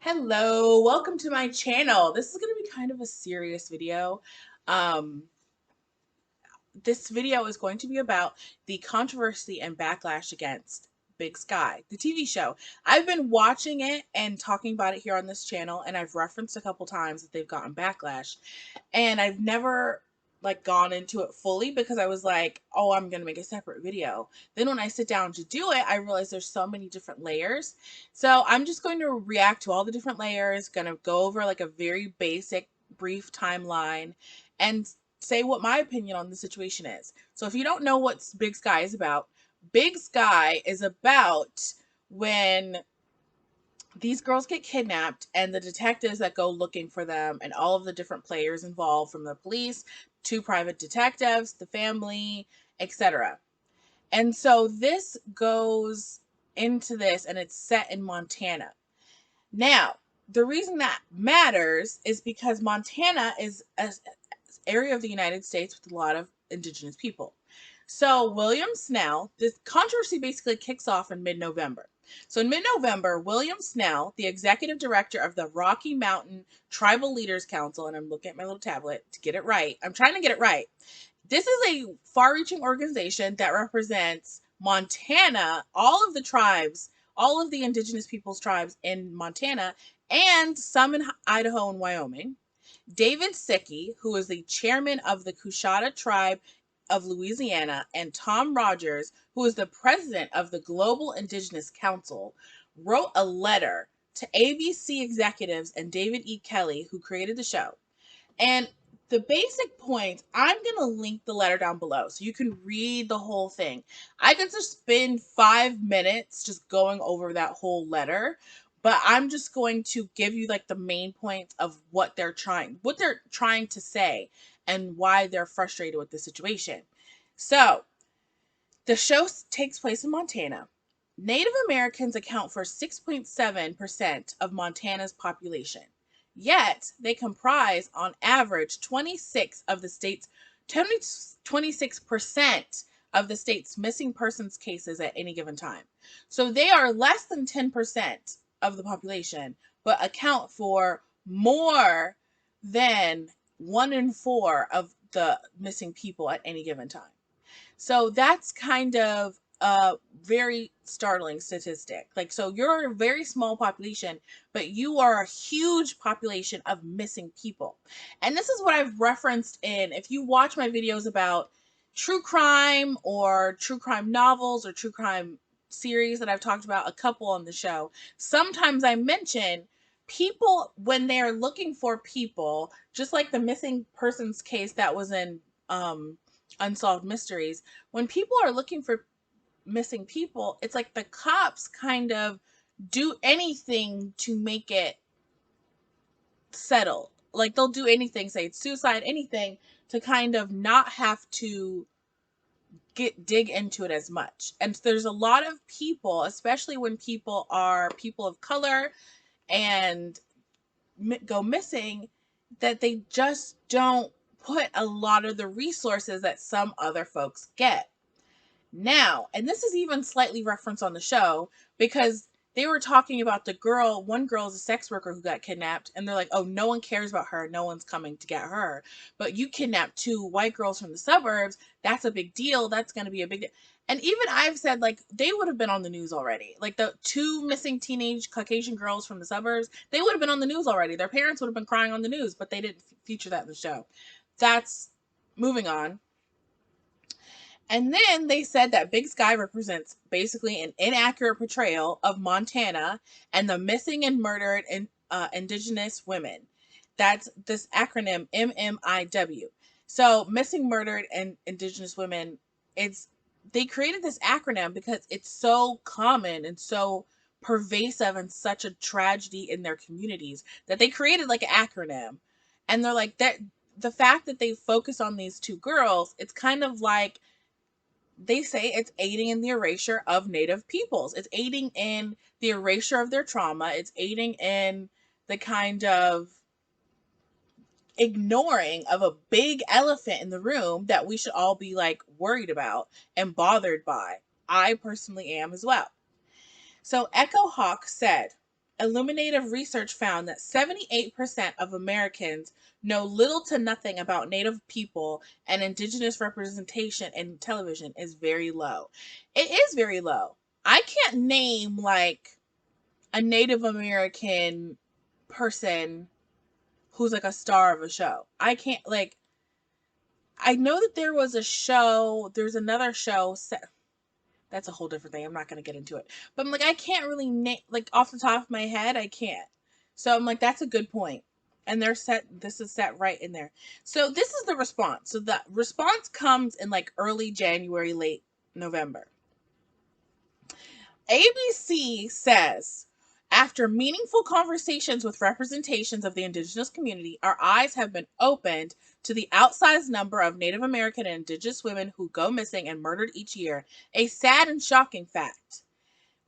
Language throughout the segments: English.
Hello, welcome to my channel. This is going to be kind of a serious video. Um, this video is going to be about the controversy and backlash against Big Sky, the TV show. I've been watching it and talking about it here on this channel, and I've referenced a couple times that they've gotten backlash, and I've never gone into it fully because I was like, oh, I'm gonna make a separate video. Then when I sit down to do it, I realize there's so many different layers. So I'm just going to react to all the different layers, gonna go over like a very basic brief timeline and say what my opinion on the situation is. So if you don't know what Big Sky is about, Big Sky is about when these girls get kidnapped and the detectives that go looking for them and all of the different players involved, from the police to private detectives, the family, etc. And so this goes into this, and it's set in Montana. Now, the reason that matters is because Montana is an area of the United States with a lot of indigenous people. So William Snell, this controversy basically kicks off in mid-November. So in mid-November, William Snell, the executive director of the Rocky Mountain Tribal Leaders Council, and I'm looking at my little tablet to get it right. I'm trying to get it right. This is a far-reaching organization that represents Montana, all of the tribes, all of the indigenous peoples' tribes in Montana, and some in Idaho and Wyoming. David Sickey, who is the chairman of the Coushatta tribe of Louisiana, and Tom Rogers, who is the president of the Global Indigenous Council, wrote a letter to ABC executives and David E. Kelley, who created the show. And the basic points, I'm going to link the letter down below so you can read the whole thing. I could just spend 5 minutes just going over that whole letter, but I'm just going to give you the main points of what they're trying to say and why they're frustrated with the situation. So, the show takes place in Montana. Native Americans account for 6.7% of Montana's population. Yet, they comprise, on average, 26% of the state's missing persons cases at any given time. So they are less than 10% of the population, but account for more than 1 in 4 of the missing people at any given time. So that's kind of a very startling statistic. So you're a very small population, but you are a huge population of missing people. And this is what I've referenced if you watch my videos about true crime or true crime novels or true crime series that I've talked about, a couple on the show. Sometimes I mention people when they're looking for people, just like the missing persons case that was in Unsolved Mysteries. When people are looking for missing people, it's like the cops kind of do anything to make it settle. They'll do anything, say it's suicide, anything, to kind of not have to dig into it as much. And there's a lot of people, especially when people are people of color and go missing, that they just don't put a lot of the resources that some other folks get. Now, and this is even slightly referenced on the show, because they were talking about one girl is a sex worker who got kidnapped, and they're like, oh, no one cares about her, no one's coming to get her. But you kidnapped 2 white girls from the suburbs, that's a big deal, that's going to be a big deal. And even I've said, they would have been on the news already. The 2 missing teenage Caucasian girls from the suburbs, they would have been on the news already. Their parents would have been crying on the news, but they didn't feature that in the show. That's moving on. And then they said that Big Sky represents basically an inaccurate portrayal of Montana and the missing and murdered indigenous women. That's this acronym MMIW. So missing, murdered, and indigenous women, they created this acronym because it's so common and so pervasive and such a tragedy in their communities that they created an acronym. And they're like, that the fact that they focus on these 2 girls, it's kind of like they say it's aiding in the erasure of Native peoples. It's aiding in the erasure of their trauma. It's aiding in the kind of ignoring of a big elephant in the room that we should all be worried about and bothered by. I personally am as well. So Echo Hawk said, Illuminative research found that 78% of Americans know little to nothing about Native people, and Indigenous representation in television is very low. It is very low. I can't name like a Native American person who's like a star of a show. I can't, like, I know that there was a show, there's another show set. That's a whole different thing. I'm not going to get into it. But I'm like, I can't really name, like, off the top of my head, I can't. So I'm like, that's a good point. And this is set right in there. So this is the response. So the response comes in like early January, late November. ABC says, after meaningful conversations with representations of the Indigenous community, our eyes have been opened to the outsized number of Native American and Indigenous women who go missing and murdered each year, a sad and shocking fact.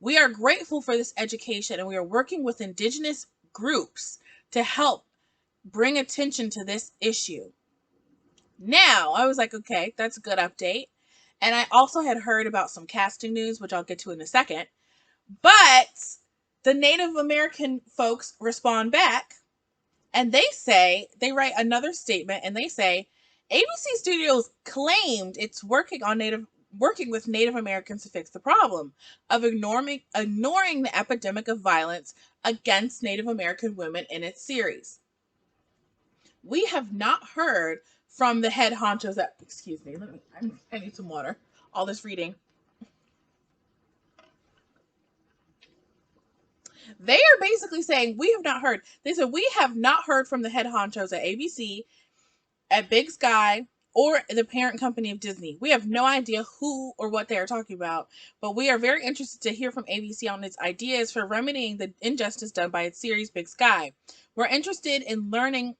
We are grateful for this education, and we are working with Indigenous groups to help bring attention to this issue. Now, I was like, okay, that's a good update. And I also had heard about some casting news, which I'll get to in a second. But the Native American folks respond back, and they write another statement, and they say, ABC Studios claimed it's working with Native Americans to fix the problem of ignoring the epidemic of violence against Native American women in its series. We have not heard from the head honchos at, excuse me, I need some water. All this reading. They are basically saying, we have not heard. They said, we have not heard from the head honchos at ABC, at Big Sky, or the parent company of Disney. We have no idea who or what they are talking about, but we are very interested to hear from ABC on its ideas for remedying the injustice done by its series Big Sky. We're interested in learning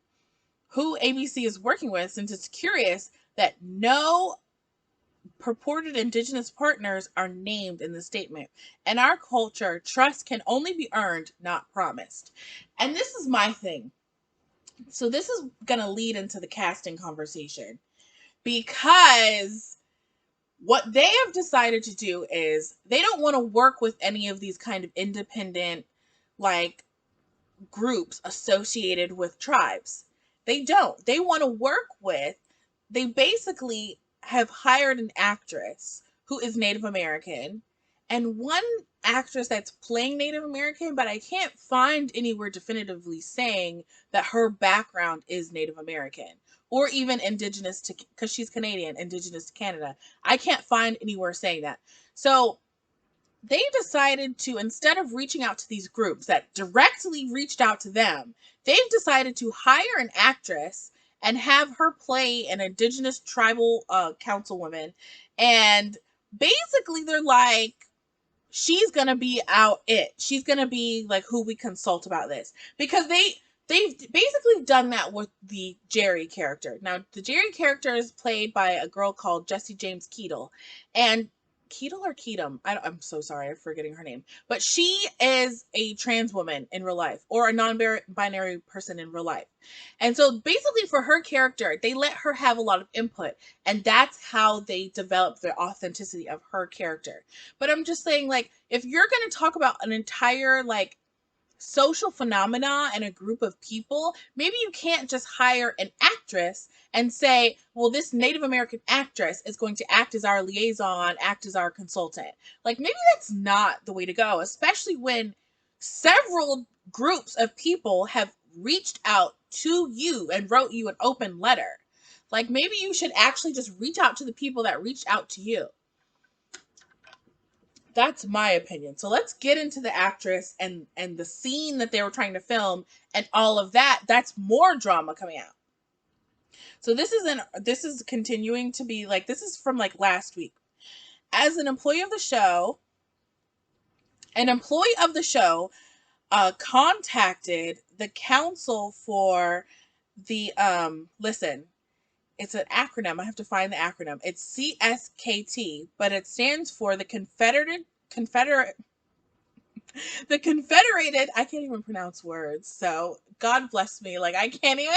who ABC is working with, since it's curious that no purported Indigenous partners are named in the statement. In our culture, trust can only be earned, not promised. And this is my thing. So this is going to lead into the casting conversation, because what they have decided to do is they don't want to work with any of these kind of independent, like, groups associated with tribes. They don't. They want to work with, they basically have hired an actress who is Native American and one actress that's playing Native American, but I can't find anywhere definitively saying that her background is Native American or even Indigenous to, because she's Canadian, Indigenous to Canada. I can't find anywhere saying that. So they decided to, instead of reaching out to these groups that directly reached out to them, they've decided to hire an actress and have her play an Indigenous tribal councilwoman. And basically they're like, she's gonna be she's gonna be like who we consult about this, because they've basically done that with the Jerry character. Now the Jerry character is played by a girl called Jessie James Keetle, and Keetle or Keatum, I'm so sorry, I'm forgetting her name, but she is a trans woman in real life, or a non-binary person in real life. And so basically for her character, they let her have a lot of input, and that's how they developed the authenticity of her character. But I'm just saying, like, if you're going to talk about an entire, like, social phenomena and a group of people, maybe you can't just hire an actress and say, well, this Native American actress is going to act as our liaison, act as our consultant. Like, maybe that's not the way to go, especially when several groups of people have reached out to you and wrote you an open letter. Like, maybe you should actually just reach out to the people that reached out to you. That's my opinion. So let's get into the actress and the scene that they were trying to film and all of that. That's more drama coming out. So this is continuing to be like, this is from like last week. As an employee of the show, contacted the council for the listen, it's an acronym. I have to find the acronym. It's CSKT, but it stands for the Confederated, I can't even pronounce words. So God bless me. Like, I can't even.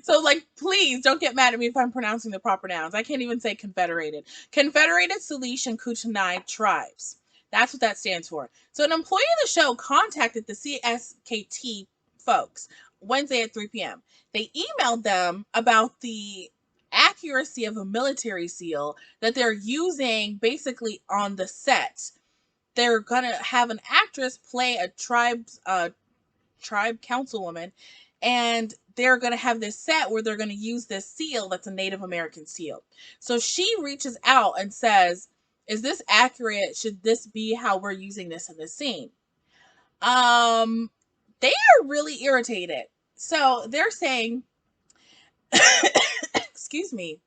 So, like, please don't get mad at me if I'm pronouncing the proper nouns. I can't even say Confederated. Confederated Salish and Kootenai tribes. That's what that stands for. So an employee of the show contacted the CSKT folks Wednesday at 3 p.m. They emailed them about the accuracy of a military seal that they're using basically on the set. They're gonna have an actress play a tribe councilwoman, and they're going to have this set where they're going to use this seal that's a Native American seal. So she reaches out and says, is this accurate? Should this be how we're using this in this scene? They are really irritated. So they're saying, excuse me,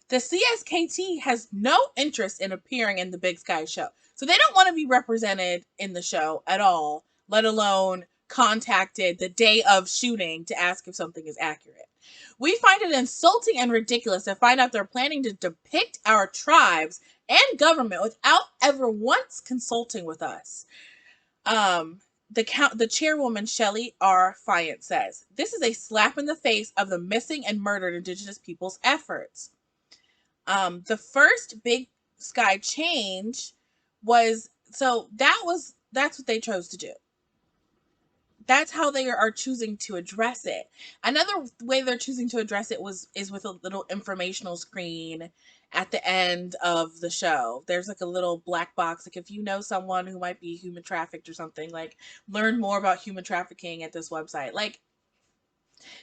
the CSKT has no interest in appearing in the Big Sky show. So they don't want to be represented in the show at all, let alone contacted the day of shooting to ask if something is accurate. We find it insulting and ridiculous to find out they're planning to depict our tribes and government without ever once consulting with us. The chairwoman, Shelley R. Fayette, says, this is a slap in the face of the missing and murdered Indigenous people's efforts. The first Big Sky change was, so that's what they chose to do. That's how they are choosing to address it. Another way they're choosing to address it is with a little informational screen at the end of the show. There's like a little black box, like if you know someone who might be human trafficked or something, like learn more about human trafficking at this website. Like,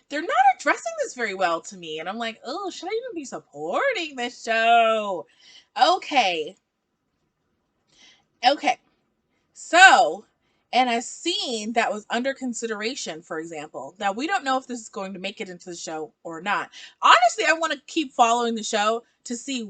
they're not addressing this very well to me. And I'm like, oh, should I even be supporting this show? Okay. So, and a scene that was under consideration, for example. Now, we don't know if this is going to make it into the show or not. Honestly, I want to keep following the show to see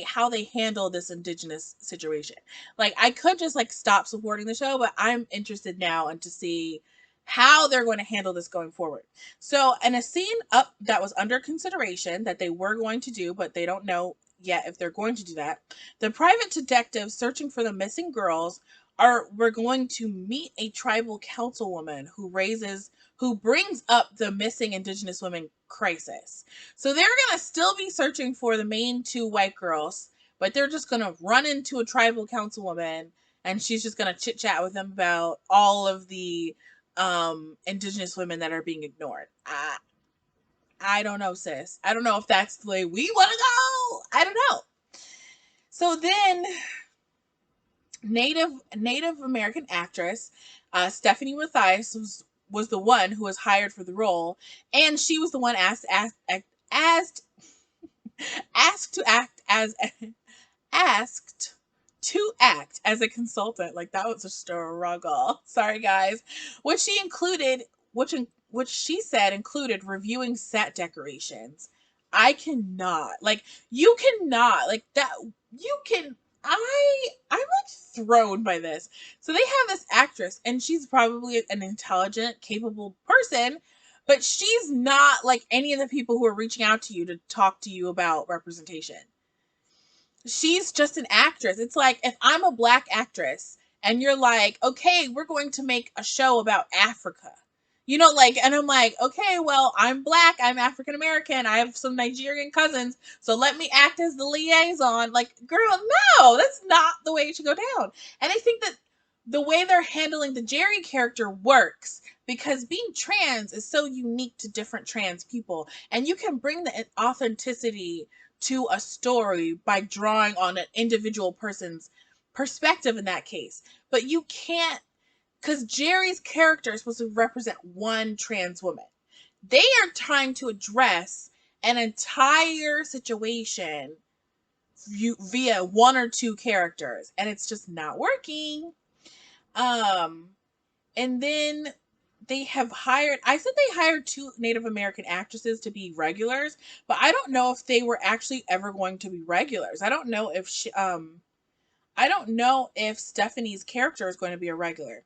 how they handle this Indigenous situation. Like, I could just like stop supporting the show, but I'm interested now and to see how they're going to handle this going forward. So, in a scene up that was under consideration that they were going to do, but they don't know yet if they're going to do that, the private detectives searching for the missing girls we're going to meet a tribal councilwoman who brings up the missing Indigenous women crisis. So they're going to still be searching for the main two white girls, but they're just going to run into a tribal councilwoman and she's just going to chit chat with them about all of the Indigenous women that are being ignored. I don't know, sis. I don't know if that's the way we want to go. I don't know. So then Native American actress Stephanie Mathias was the one who was hired for the role, and she was the one asked to act as a consultant. Like, that was a struggle. Sorry, guys. Which she said included reviewing set decorations. I cannot. Like, you cannot. Like, that. You can. I'm like thrown by this. So they have this actress, and she's probably an intelligent, capable person, but she's not like any of the people who are reaching out to you to talk to you about representation. She's just an actress. It's like if I'm a black actress and you're like, okay, we're going to make a show about Africa. You know, like, and I'm like, okay, well, I'm black, I'm African American, I have some Nigerian cousins, so let me act as the liaison. Like, girl, no, that's not the way it should go down. And I think that the way they're handling the Jerry character works because being trans is so unique to different trans people, and you can bring the authenticity to a story by drawing on an individual person's perspective in that case. But you can't, because Jerry's character is supposed to represent one trans woman. They are trying to address an entire situation via one or two characters, and it's just not working. And then I said they hired two Native American actresses to be regulars, but I don't know if they were actually ever going to be regulars. I don't know if Stephanie's character is going to be a regular.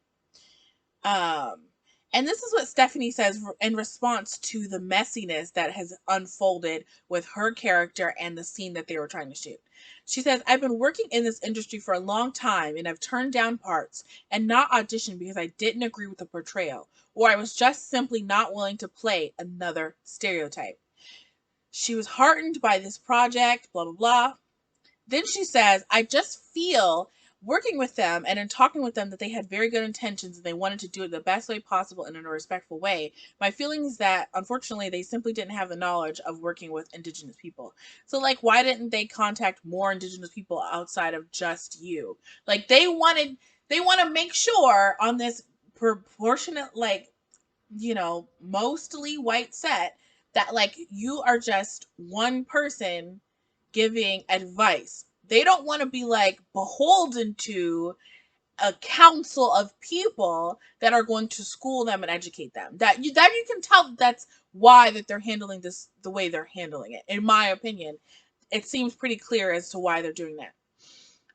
And this is what Stephanie says in response to the messiness that has unfolded with her character and the scene that they were trying to shoot. She says, I've been working in this industry for a long time and I've turned down parts and not auditioned because I didn't agree with the portrayal, or I was just simply not willing to play another stereotype. She was heartened by this project, blah, blah, blah. Then she says, I just feel working with them and in talking with them that they had very good intentions and they wanted to do it the best way possible and in a respectful way. My feeling is that unfortunately they simply didn't have the knowledge of working with Indigenous people. So like, why didn't they contact more Indigenous people outside of just you? Like they want to make sure on this proportionate, like, mostly white set, that like you are just one person giving advice. They don't want to be like beholden to a council of people that are going to school them and educate them. That you can tell that's why that they're handling this the way they're handling it. In my opinion, it seems pretty clear as to why they're doing that.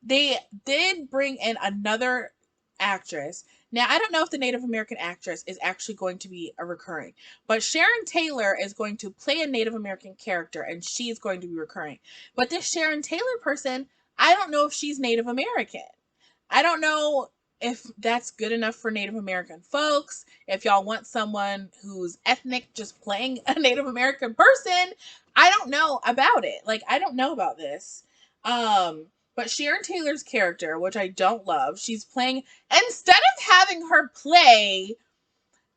They did bring in another actress. Now, I don't know if the Native American actress is actually going to be a recurring, but Sharon Taylor is going to play a Native American character and she's going to be recurring. But this Sharon Taylor person, I don't know if she's Native American. I don't know if that's good enough for Native American folks. If y'all want someone who's ethnic just playing a Native American person, I don't know about it. Like, I don't know about this. But Sharon Taylor's character, which I don't love, she's playing, instead of having her play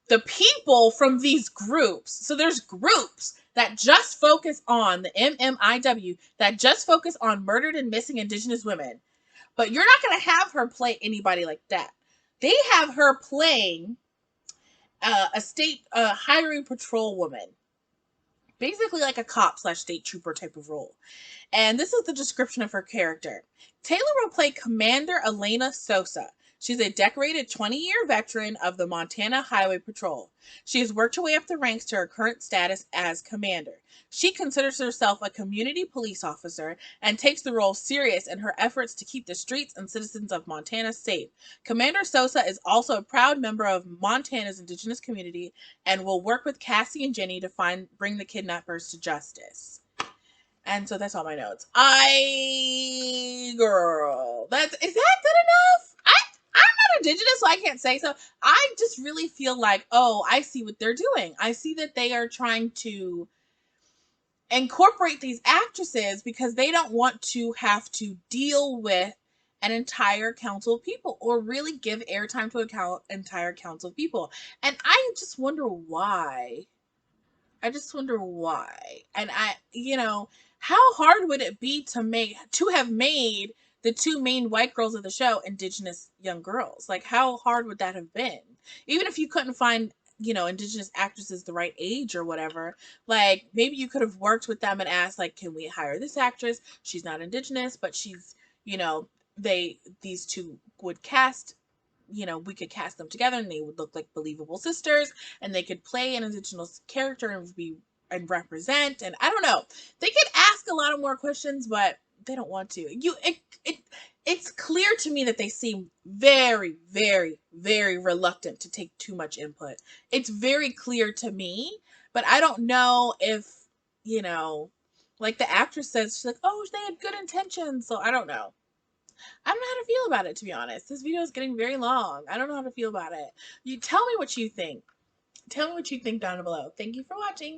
the people from these groups. So there's groups that just focus on the MMIW, that just focus on murdered and missing Indigenous women. But you're not going to have her play anybody like that. They have her playing a state highway patrol woman. Basically like a cop / state trooper type of role. And this is the description of her character. Taylor will play Commander Elena Sosa. She's a decorated 20-year veteran of the Montana Highway Patrol. She has worked her way up the ranks to her current status as commander. She considers herself a community police officer and takes the role serious in her efforts to keep the streets and citizens of Montana safe. Commander Sosa is also a proud member of Montana's Indigenous community and will work with Cassie and Jenny to bring the kidnappers to justice. And so that's all my notes. Girl, is that good enough? I'm not Indigenous, so I can't say so. I just really feel like, oh, I see what they're doing. I see that they are trying to incorporate these actresses because they don't want to have to deal with an entire council of people or really give airtime to an entire council of people. And I just wonder why. And how hard would it be to have made the two main white girls of the show Indigenous young girls? Like, how hard would that have been? Even if you couldn't find, Indigenous actresses the right age or whatever, like maybe you could have worked with them and asked, like, can we hire this actress? She's not Indigenous, but she's, these two would cast, we could cast them together and they would look like believable sisters and they could play an Indigenous character and represent. And I don't know, they could ask a lot of more questions, but they don't want to. It's clear to me that they seem very, very, very reluctant to take too much input. It's very clear to me, but I don't know if, like the actress says, she's like, oh, they had good intentions. So I don't know. I don't know how to feel about it, to be honest. This video is getting very long. I don't know how to feel about it. You tell me what you think. Tell me what you think down below. Thank you for watching.